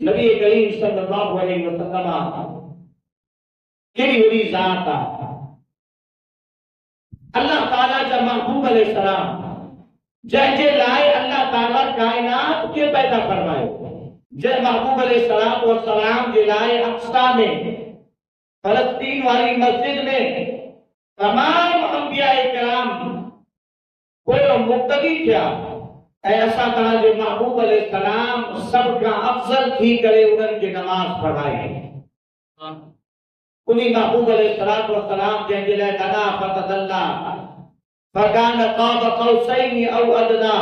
نبی کریم صلی اللہ علیہ وسلم کیڑی وڈی ذات آ اللہ تعالیٰ جا محبوب علیہ السلام جے لائے اللہ تعالیٰ کائنات کے پیدا فرمائے جے محبوب علیہ السلام جے لائے اقصا میں فلسطین والی مسجد میں تمام انبیاء کرام کوئی مقتدی کیا اے ایسا طرح جو محبوب علیہ السلام سب کا افضل تھی کرے انہوں کی نماز پڑھائی انہی محبوب علیہ السلام جن جلے دنا فتدلہ فکان قاب قوسین او ادنا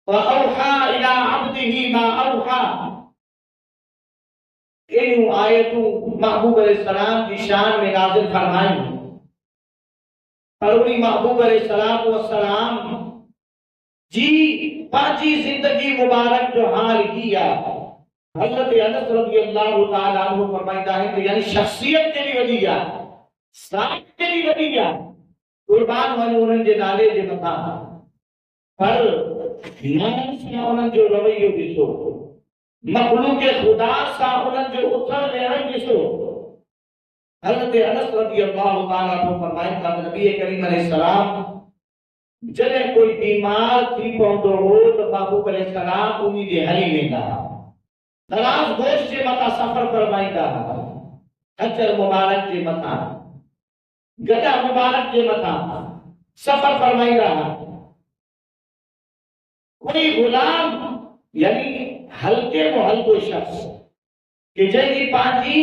وأوحى إلى عبده ما أوحى انہوں آیتوں محبوب علیہ السلام کی شان میں نازل فرمائیں اور انہی محبوب علیہ السلام جی پانچی زندگی مبارک جو حال کیا حضرت انس رضی اللہ تعالیٰ عنہ فرمائندہ ہے کہ یعنی شخصیت کے لیے ودیا ساتھ کے لیے ودیا قربان انہوں نے نالے جے مطا پر انہوں جو رویو ڈسو مخلوق خدا سا انہوں جو اتر رہن ڈسو حضرت انس رضی اللہ تعالیٰ عنہ فرمائندہ نبی کریم علیہ السلام جنہیں کوئی بیمار تھی پہنچو ہو تو محبوب علیہ السلام انہی دے حلی لیندہ دراز گوشت جے مطا سفر فرمائندہ حجر مبارک جے مطا گدہ مبارک جے مطا سفر فرمائندہ کوئی غلام یعنی ہلکے محلکو شخص کہ جنہی پانچی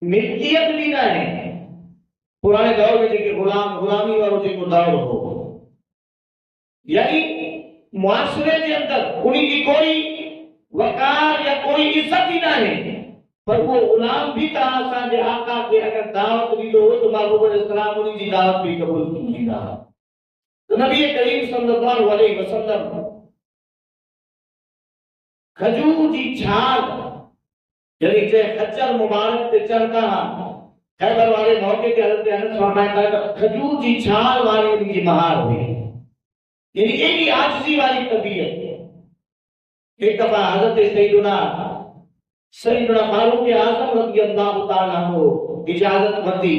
ملکیت بھی نہ ہے پرانے دور میں جنہی غلامی اور جنہی دور ہو یعنی معاشرے کے اندر انہی کی کوئی وقار یا کوئی عزت ہی نہ ہے پر وہ غلام بھی تاہاں جے آقا کے اگر دعوت بھی دو تو محبوب علیہ السلام انہی کی دعوت بھی قبول کی رہا تو نبی کریم صلی اللہ علیہ وسلم کھجور جی چھال یعنی جے خچر مبارک تے چڑھتا خیبر والے موقع کے حضرت انس فرمائے کہ کھجور جی چھال والے ان کی مہار ہوئی یعنی ایک عاجزی والی طبیعت ایک دفعہ حضرت سیدنا فاروق اعظم رضی اللہ تعالیٰ عنہ اجازت مندی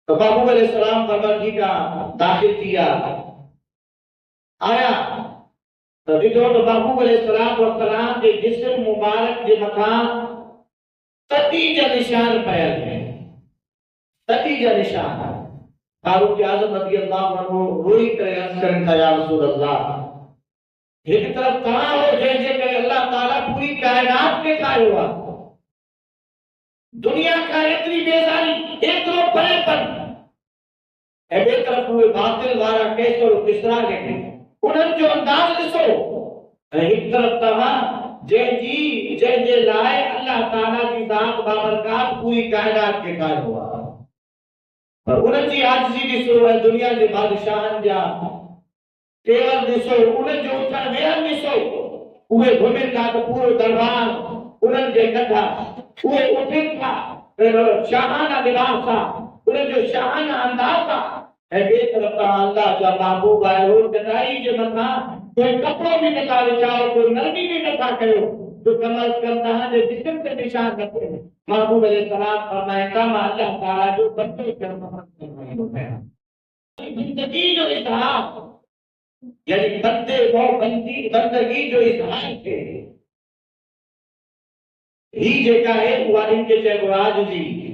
تو محبوب علیہ السلام فرماتی کا داخل کیا آیا تو محبوب علیہ السلام کے جسم مبارک کے مکان تتیجہ نشان پیل ہے تتیجہ نشان فاروق اعظم رضی اللہ عنہ روئی کرے عرض کرتا یا رسول اللہ ایک طرف کہاں ہو جیسے کہ اللہ تعالیٰ پوری کائنات کے کھائے ہوا دنیا کا اتنی بیزاری ایک رو پرے پر اے بے طرف ہوئے باطل وارا کیسر و کسرا کے انہوں جو انداز لسو ایک طرف تہاں جے لائے اللہ تعالیٰ کی ذات بابرکات پوری کائنات کے کھائے ہوا اور انہوں جی عاجزی لسو ہے دنیا کے بادشاہن جا تیور دسو انہیں جو اٹھن ویرن دسو اوہ گھمن کا تو پورو دربار انہیں جے گدھا اوہ اٹھن کا شاہانہ لباسا انہیں جو شاہانہ اندازا ہے بے طرف اللہ جا محبوب آئے ہو جنائی جے مطا کوئی کپڑوں بھی نکا لچاؤ کوئی نرمی بھی نکا کرو تو کم از کم تہاں جے جسم سے نشان رکھے محبوب علیہ السلام فرمائے کام اللہ تعالیٰ جو بندے کر محمد فرمائے زندگی جو اظہار یعنی بندے وہ بندگی جو اظہار کے ہی جے کا ہے وہ ان کے چاہے وہ آج جی